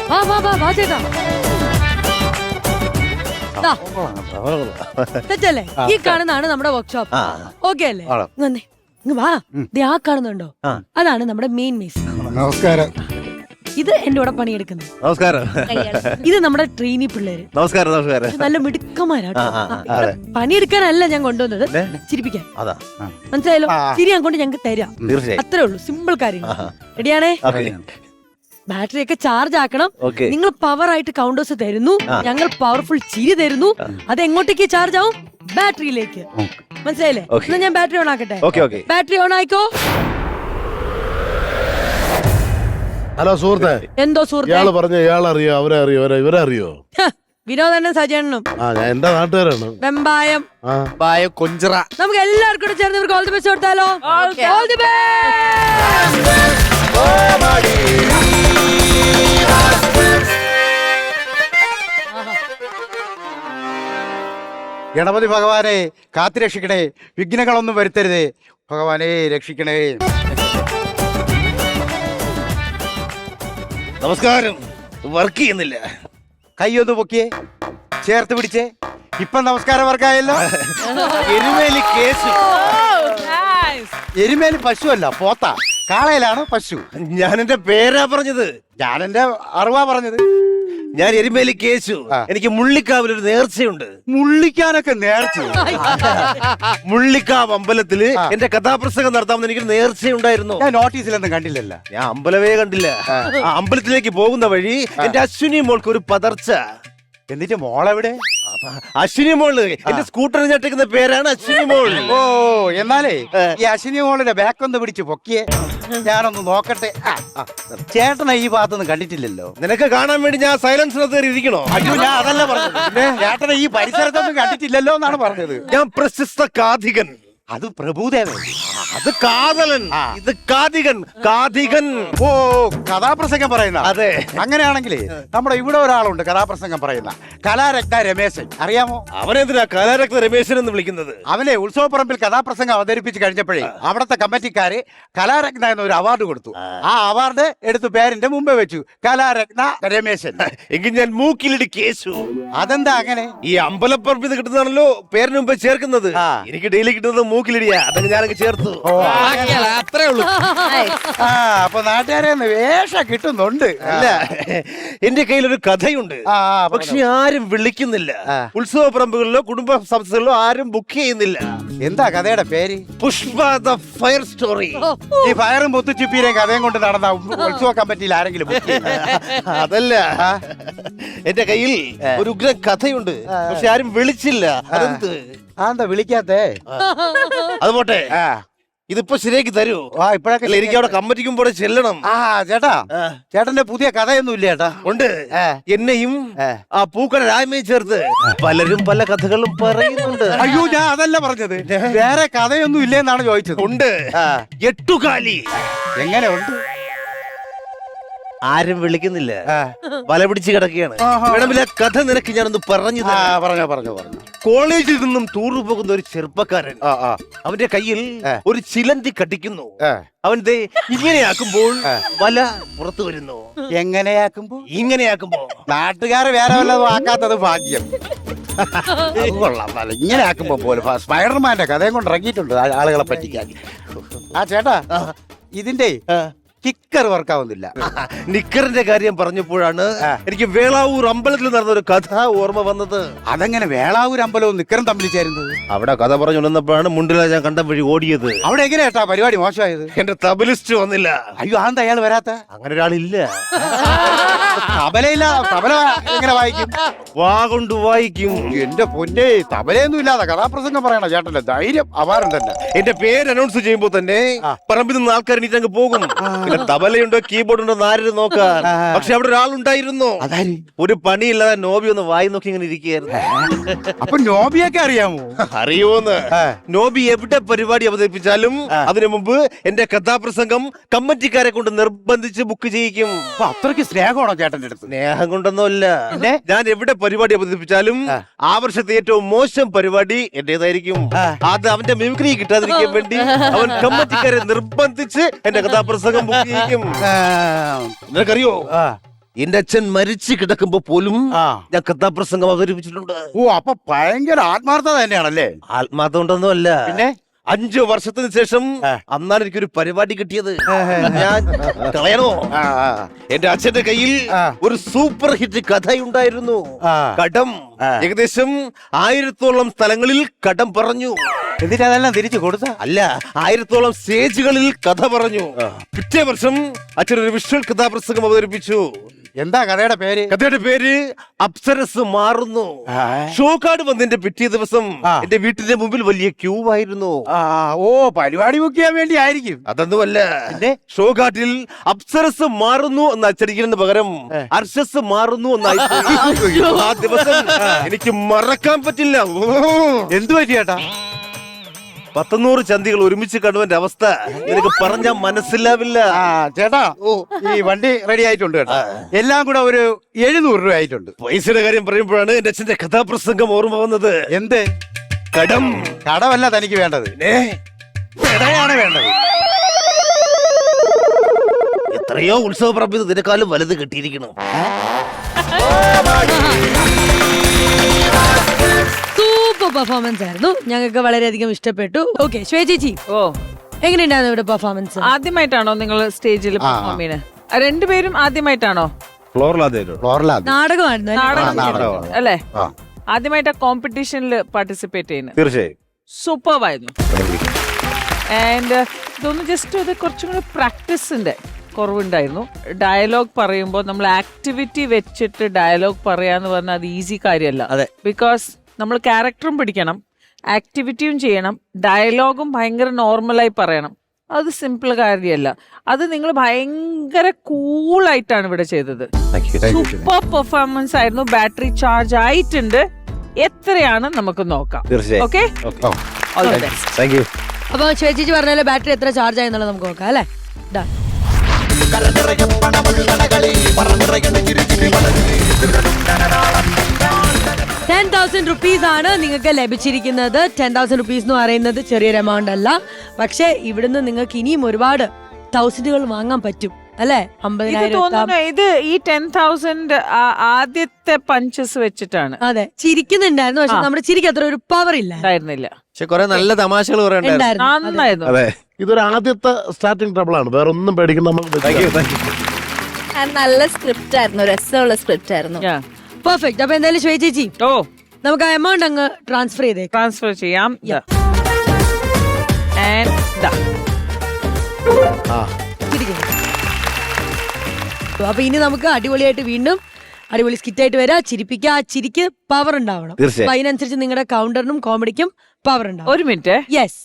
വാ ചേട്ടാ. തെറ്റല്ലേ? ഈ കാണുന്നതാണ് നമ്മുടെ വർക്ക്ഷോപ്പ്. ഓക്കെ അല്ലേ? വന്നേ, ഇങ്ങ് വാ. ദേ ആ കാണുന്നുണ്ടോ? അതാണ് നമ്മുടെ മെയിൻ മേസ്. നമസ്കാരം. ഇത് എന്റെ കൂടെ പണിയെടുക്കുന്നത്. നമസ്കാരം. ഇത് നമ്മുടെ ട്രെയിനി പിള്ളേര്. നമസ്കാരം. നമസ്കാരം. നല്ല മിടുക്കന്മാരാട്ടോ. പണിയെടുക്കാനല്ല ഞാൻ കൊണ്ടുവന്നത്, ചിരിപ്പിക്കാൻ. മനസ്സിലായല്ലോ? ചിരി അങ്ങോട്ട് ഞങ്ങൾക്ക് തരാം. അത്രേ ഉള്ളൂ, സിമ്പിൾ കാര്യങ്ങൾ. റെഡിയാണേ? ബാറ്ററി ഒക്കെ ചാർജ് ആക്കണം. നിങ്ങൾ പവർ ആയിട്ട് കൗണ്ടേഴ്സ് തരുന്നു, ഞങ്ങൾ പവർഫുൾ ചിരി തരുന്നു. അത് എങ്ങോട്ടേക്ക് ചാർജ് ആവും? ബാറ്ററിയിലേക്ക്. മനസ്സിലായില്ലേ? എന്നാ ഞാൻ ബാറ്ററി ഓൺ ആക്കട്ടെ. ബാറ്ററി ഓൺ ആയിക്കോ. ഹലോ സുഹൃത്തെ. എന്തോ സുഹൃത്തെ? ഇയാള് പറഞ്ഞ ഇയാളെ അറിയോ, അവരെ അറിയോ, ഇവരെ അറിയോ? വിനോദനും സജനും. ഞാൻ എന്റെ നാട്ടുകാരാണ്. വെമ്പായം കൊഞ്ചറ. നമുക്ക് എല്ലാവർക്കും കൂടെ ചേർന്ന് ഇവർക്ക് ഓൾ ദി ബെസ്റ്റ് കൊടുത്താലോ? ഓൾ ദി ഗണപതി ഭഗവാനെ കാത്തുരക്ഷിക്കണേ, വിഘ്നങ്ങളൊന്നും വരുത്തരുതേ ഭഗവാനെ, രക്ഷിക്കണേ. നമസ്കാരം. വർക്ക് ചെയ്യുന്നില്ല. കൈയൊന്ന് പൊക്കിയേ, ചേർത്ത് പിടിച്ചേ. ഇപ്പൊ നമസ്കാരം വർക്കായല്ലോ. എരുമേലി കേസ്. എരുമേലി പശു അല്ല, പോത്ത. കാളയിലാണ് പശു. ഞാൻ എന്റെ പേരാ പറഞ്ഞത്. ഞാൻ എന്റെ അറിവാ പറഞ്ഞത്. ഞാൻ എരുമേലി കേശു. എനിക്ക് മുള്ളിക്കാവിൽ ഒരു നേർച്ചയുണ്ട്. മുള്ളിക്കാനൊക്കെ നേർച്ച? മുള്ളിക്കാവ് അമ്പലത്തില് എന്റെ കഥാപ്രസംഗം നടത്താമെന്ന് എനിക്കൊരു നേർച്ചയുണ്ടായിരുന്നു. ഞാൻ നോട്ടീസിലൊന്നും കണ്ടില്ലല്ലോ. ഞാൻ അമ്പലമേ കണ്ടില്ല. ആ അമ്പലത്തിലേക്ക് പോകുന്ന വഴി എന്റെ അശ്വിനി മോൾക്ക് ഒരു പതർച്ച. എന്നിട്ട് മോളെവിടെ? അശ്വിനി മോള് എന്റെ സ്കൂട്ടർ ഞെട്ടിക്കുന്ന പേരാണ് അശ്വിനി മോൾ. ഓ, എന്നാലേ ഈ അശ്വിനി മോളിന്റെ ബാക്കൊന്ന് പിടിച്ച് പൊക്കിയേ, ഞാനൊന്ന് നോക്കട്ടെ. ചേട്ടനെ ഈ ഭാഗത്തൊന്നും കണ്ടിട്ടില്ലല്ലോ. നിനക്ക് കാണാൻ വേണ്ടി ഞാൻ സൈലൻസിനകത്ത് കയറി ഇരിക്കണോ? അയ്യോ, ഞാൻ അതല്ല പറഞ്ഞത്. ചേട്ടനെ ഈ പരിസരത്തൊന്നും കണ്ടിട്ടില്ലല്ലോ എന്നാണ് പറഞ്ഞത്. ഞാൻ പ്രശസ്ത കാഥികൻ. അത് പ്രഭുദേവൻ. അത് കാതലൻ. ഇത് കാഥികൻ. കാഥികൻ. ഓ, കഥാപ്രസംഗം പറയുന്ന. അതെ. അങ്ങനെയാണെങ്കിലേ നമ്മുടെ ഇവിടെ ഒരാളുണ്ട് കഥാപ്രസംഗം പറയുന്ന, കലാരത്ന രമേശൻ. അറിയാമോ? അവനെന്തിനാ കലാരത്ന രമേശൻ എന്ന് വിളിക്കുന്നത്? അവനെ ഉത്സവപ്പറമ്പിൽ കഥാപ്രസംഗം അവതരിപ്പിച്ച് കഴിഞ്ഞപ്പോഴേ അവിടുത്തെ കമ്മിറ്റിക്കാര് കലാരത്ന എന്നൊരു അവാർഡ് കൊടുത്തു. ആ അവാർഡ് എടുത്ത് പേരിന്റെ മുമ്പേ വെച്ചു, കലാരത്ന രമേശൻ. എങ്കിൽ ഞാൻ മൂക്കിലിടി കേശു. അതെന്താ അങ്ങനെ? ഈ അമ്പലപ്പറമ്പിൽ കിട്ടുന്നതാണല്ലോ പേരിന് മുമ്പേ ചേർക്കുന്നത്. എനിക്ക് ഡെയിലി കിട്ടുന്നത് മൂക്കിലിടിയാ. അതൊക്കെ ഞാനൊക്കെ ചേർത്തു. അത്രേ ഉള്ളൂ. അപ്പൊ നാട്ടുകാരെ വേഷ കിട്ടുന്നുണ്ട്. അല്ല, എന്റെ കയ്യിലൊരു കഥയുണ്ട്. പക്ഷെ ആരും വിളിക്കുന്നില്ല. ഉത്സവ പറമ്പുകളിലോ കുടുംബ സംസ്ഥകളിലോ ആരും ബുക്ക് ചെയ്യുന്നില്ല. എന്താ കഥയുടെ പേര്? Pushpa the fire story. ഈ ഫയറും മുത്തുച്ചിപ്പീരെയും കഥയും കൊണ്ട് നടന്ന ഉത്സവ കമ്മിറ്റിയിൽ ആരെങ്കിലും? അതല്ല, എന്റെ കയ്യിൽ ഒരു ഉഗ്ര കഥയുണ്ട്. പക്ഷെ ആരും വിളിച്ചില്ല. അതെന്ത്? എന്താ വിളിക്കാത്തേ? അത് പോട്ടെ, ഇതിപ്പോ ശരിയാക്കി തരൂ. ഇപ്പഴൊക്കെ എനിക്ക് അവിടെ കമ്മിറ്റിക്കും പോലെ ചെല്ലണം. ചേട്ടാ, ചേട്ടന്റെ പുതിയ കഥയൊന്നും ഇല്ല ചേട്ടാ? ഉണ്ട്. എന്നെയും ആ പൂക്കട രാമയും ചേർത്ത് പലരും പല കഥകളും പറയുന്നുണ്ട്. അയ്യോ, ഞാൻ അതല്ല പറഞ്ഞത്. വേറെ കഥയൊന്നും ഇല്ലെന്നാണ് ചോദിച്ചത്. ഉണ്ട്. എട്ടുകാലി. എങ്ങനെ ഉണ്ട്? ആരും വിളിക്കുന്നില്ല. വല പിടിച്ച് കിടക്കുകയാണ്. വേണമെങ്കിൽ ആ കഥ നിനക്ക് ഞാനൊന്ന് പറഞ്ഞു. പറഞ്ഞു. കോളേജിൽ നിന്നും ടൂർ പോകുന്ന ഒരു ചെറുപ്പക്കാരൻ, അവന്റെ കയ്യിൽ ഒരു ചിലന്തി കടിക്കുന്നു. അവൻ ഇങ്ങനെയാക്കുമ്പോൾ വല പുറത്തു വരുന്നു. എങ്ങനെയാക്കുമ്പോ? ഇങ്ങനെയാക്കുമ്പോ. നാട്ടുകാരെ വേറെ വല്ലതും ആക്കാത്തത് ഭാഗ്യം. കൊള്ളാം. ഇങ്ങനെ ആക്കുമ്പോ പോലെ സ്പൈഡർമാന്റെ കഥയും കൊണ്ട് ഇറങ്ങിയിട്ടുണ്ട് ആളുകളെ പറ്റിക്കാൻ. ചേട്ടാ, ഇതിന്റെ കിക്കർ വർക്കാവുന്നില്ല. നിക്കറിന്റെ കാര്യം പറഞ്ഞപ്പോഴാണ് എനിക്ക് വേളാവൂർ അമ്പലത്തിൽ നടന്ന ഒരു കഥ ഓർമ്മ വന്നത്. അതെങ്ങനെ വേളാവൂർ അമ്പലവും നിക്കറും തമ്മിൽ ചേരുന്നത്? അവിടെ കഥ പറഞ്ഞുകൊണ്ടിരുന്നപ്പോഴാണ് മുണ്ടില ഞാൻ കണ്ട വഴി ഓടിയത്. അവിടെ എങ്ങനെയാ പരിപാടി മോശമായത്? എന്റെ തബലിസ്റ്റ് വന്നില്ല. അയ്യോ, അതെന്താ അയാൾ വരാത്ത? അങ്ങനെ ഒരാളില്ല. തബലയില്ല. തബല എങ്ങനെ വായിക്കും? വാ കൊണ്ട് വായിക്കും. എന്റെ പൊന്നെ, തബലയൊന്നും ഇല്ലാതെ കഥാപ്രസംഗം പറയണ ചേട്ടന്റെ ധൈര്യം അപാരം തന്നെ. എന്റെ പേര് അനൗൺസ് ചെയ്യുമ്പോ തന്നെ പറമ്പിൽ നിന്ന് ആൾക്കാർ എണീറ്റങ്ങ് പോകും. പിന്നെ തബലയുണ്ടോ കീബോർഡ് ഉണ്ടോ ആരും നോക്കാൻ. പക്ഷെ അവിടെ ഒരാളുണ്ടായിരുന്നു. ഒരു പണിയില്ലാതെ നോബി ഒന്ന് വായി നോക്കി ഇങ്ങനെ ഇരിക്കുകയായിരുന്നു. അപ്പൊ നോബിയൊക്കെ അറിയാമോ? അറിയോന്ന്? നോബി എവിടെ പരിപാടി അവതരിപ്പിച്ചാലും അതിനു മുമ്പ് എന്റെ കഥാപ്രസംഗം കമ്മിറ്റിക്കാരെ കൊണ്ട് നിർബന്ധിച്ച് ബുക്ക് ചെയ്യിക്കും. അത്രയ്ക്ക് സ്നേഹമാണോ ചേട്ടന്റെ അടുത്ത്? സ്നേഹം കൊണ്ടൊന്നുമല്ല. ഞാൻ എവിടെ പരിപാടി അവതരിപ്പിച്ചാലും ആ വർഷത്തെ ഏറ്റവും മോശം പരിപാടി എന്റേതായിരിക്കും. അത് അവന്റെ മിമിക്രി കിട്ടാതിരിക്കാൻ വേണ്ടി അവൻ കമ്മിറ്റിക്കാരെ നിർബന്ധിച്ച് എന്റെ കഥാപ്രസംഗം ബുക്ക് ചെയ്യിക്കും. നിനക്കറിയോ, എന്റെ അച്ഛൻ മരിച്ചു കിടക്കുമ്പോ പോലും ആ. ഞാൻ കഥാപ്രസംഗം അവതരിപ്പിച്ചിട്ടുണ്ട്. ഓ അപ്പൊ ഭയങ്കര ആത്മാർത്ഥത തന്നെയാണല്ലേ? ആത്മാർത്ഥം ഉണ്ടെന്നോ അല്ല, പിന്നെ 5 വർഷത്തിന് ശേഷം അന്നാണ് എനിക്കൊരു പരിപാടി കിട്ടിയത്. ഞാൻ കളയണോ? ആ, ആ. എന്റെ അച്ഛന്റെ കയ്യിൽ ഒരു സൂപ്പർ ഹിറ്റ് കഥയുണ്ടായിരുന്നു. ആ. കടം. ഏകദേശം 1000-ഓളം സ്ഥലങ്ങളിൽ കടം പറഞ്ഞു. എന്നിട്ട് അതെല്ലാം തിരിച്ചു കൊടുത്ത? അല്ല, 1000-ഓളം സ്റ്റേജുകളിൽ കഥ പറഞ്ഞു. പിറ്റേ വർഷം അച്ഛൻ ഒരു വിഷ്വൽ കഥാപ്രസംഗം അവതരിപ്പിച്ചു. എന്താ കഥയുടെ പേര്? കഥയുടെ പേര് അപ്സരസ് മാറുന്നു. ഷോ കാർഡ് വന്നതിന്റെ പിറ്റേ ദിവസം എന്റെ വീട്ടിന്റെ മുമ്പിൽ വലിയ ക്യൂ ആയിരുന്നു. ഓ പരിപാടി ബുക്ക് ചെയ്യാൻ വേണ്ടി ആയിരിക്കും. അതൊന്നുമല്ല, ഷോ കാർഡിൽ അപ്സരസ് മാറുന്നു എന്ന് അച്ചടിക്കുന്നതിന് പകരം അർശസ് മാറുന്നു എന്നായി. ആ ദിവസം എനിക്ക് മറക്കാൻ പറ്റില്ല. എന്തു പറ്റി ചേട്ടാ? 100 ചന്തികൾ ഒരുമിച്ച് കണ്ടുവന്റെ അവസ്ഥ നിനക്ക് പറഞ്ഞാൽ മനസ്സിലാവില്ല. ചേട്ടാ, ഈ വണ്ടി റെഡി ആയിട്ടുണ്ട് കേട്ടോ. എല്ലാം കൂടെ ഒരു 700 രൂപ ആയിട്ടുണ്ട്. പൈസയുടെ കാര്യം പറയുമ്പോഴാണ് എന്റെ അച്ഛന്റെ കഥാപ്രസംഗം ഓർമ്മ വന്നത്. എന്ത് കടം? കടമല്ല തനിക്ക് വേണ്ടത്, കടയാണ് വേണ്ടത്. എത്രയോ ഉത്സവ പറമ്പിൽ ഇതിനെക്കാളും വലുത് കിട്ടിയിരിക്കണം. സൂപ്പർ പെർഫോമൻസ് ആയിരുന്നു, ഞങ്ങൾക്ക് വളരെയധികം ഇഷ്ടപ്പെട്ടു. ഓക്കെ ശ്വേത ചേച്ചി, എങ്ങനെയുണ്ടായിരുന്നു ഇവിടെ പെർഫോമൻസ്? ആദ്യമായിട്ടാണോ നിങ്ങൾ സ്റ്റേജിൽ പെർഫോം ചെയ്യുന്നത്? രണ്ടുപേരും ആദ്യമായിട്ടാണോ? നാടകമായിരുന്നു നാടകം അല്ലേ? ആദ്യമായിട്ടാ കോമ്പറ്റീഷനിൽ പാർട്ടിസിപ്പേറ്റ് ചെയ്യുന്നത്? തീർച്ചയായും സൂപ്പർ ആയിരുന്നു. ആൻഡ് ഇതൊന്ന് ജസ്റ്റ് ഇത് കുറച്ചും കൂടി പ്രാക്ടീസിന്റെ കുറവുണ്ടായിരുന്നു. ഡയലോഗ് പറയുമ്പോൾ നമ്മൾ ആക്ടിവിറ്റി വെച്ചിട്ട് ഡയലോഗ് പറയാന്ന് പറഞ്ഞാൽ അത് ഈസി കാര്യമല്ല. ബിക്കോസ് നമ്മൾ ക്യാരക്ടറും പിടിക്കണം, ആക്ടിവിറ്റിയും ചെയ്യണം, ഡയലോഗും ഭയങ്കര നോർമലായി പറയണം. അത് സിമ്പിൾ കാര്യമല്ല. അത് നിങ്ങൾ ഭയങ്കര കൂളായിട്ടാണ് ഇവിടെ ചെയ്തത്. സൂപ്പർ പെർഫോമൻസ് ആയിരുന്നു. ബാറ്ററി ചാർജ് ആയിട്ടുണ്ട്. എത്രയാണ് നമുക്ക് നോക്കാം. ഓക്കെ, അപ്പൊ ചേച്ചി പറഞ്ഞാല് ബാറ്ററി എത്ര ചാർജ് ആയി എന്നുള്ളത് നമുക്ക് നോക്കാം അല്ലേ? 10,000 rupees ആണ് നിങ്ങൾക്ക് ലഭിച്ചിരിക്കുന്നത്. 10,000 rupees എന്ന് പറയുന്നത് ചെറിയൊരു എമൗണ്ട് അല്ല. പക്ഷെ ഇവിടുന്ന് നിങ്ങൾക്ക് ഇനിയും ഒരുപാട് 1000 വാങ്ങാൻ പറ്റും അല്ലെ? 50,000. ഇത് ഈ 10,000 ആദ്യത്തെ പഞ്ചസ് വെച്ചിട്ടാണ്. അതെ, ചിരിക്കുന്നുണ്ടായിരുന്നു. പക്ഷെ നമ്മുടെ ചിരിക്ക് അത്ര ഒരു പവർ ഉണ്ടായിരുന്നില്ല. പക്ഷെ കുറെ നല്ല തമാശകൾ നന്നായിരുന്നു. ഇതൊരു ആദ്യത്തെ സ്റ്റാർട്ടിംഗ് ട്രബിൾ ആണ്, വേറെ ഒന്നും പേടിക്കുന്ന നല്ല സ്ക്രിപ്റ്റ് ആയിരുന്നു, രസമുള്ള സ്ക്രിപ്റ്റ് ആയിരുന്നു. പെർഫെക്റ്റ്. അപ്പൊ എന്തായാലും ശ്വേത ചേച്ചി, നമുക്ക് ആ എമൗണ്ട് അങ്ങ് ട്രാൻസ്ഫർ ചെയ്യാം. അപ്പൊ ഇനി നമുക്ക് അടിപൊളിയായിട്ട് വീണ്ടും അടിപൊളി സ്കിറ്റായിട്ട് വരാം, ചിരിപ്പിക്കുക. ആ ചിരിക്ക് പവർ ഉണ്ടാവണം. അപ്പൊ അതിനനുസരിച്ച് നിങ്ങളുടെ കൗണ്ടറിനും കോമഡിക്കും പവർ ഉണ്ടാവും. ഒരു മിനിറ്റ്. യെസ്,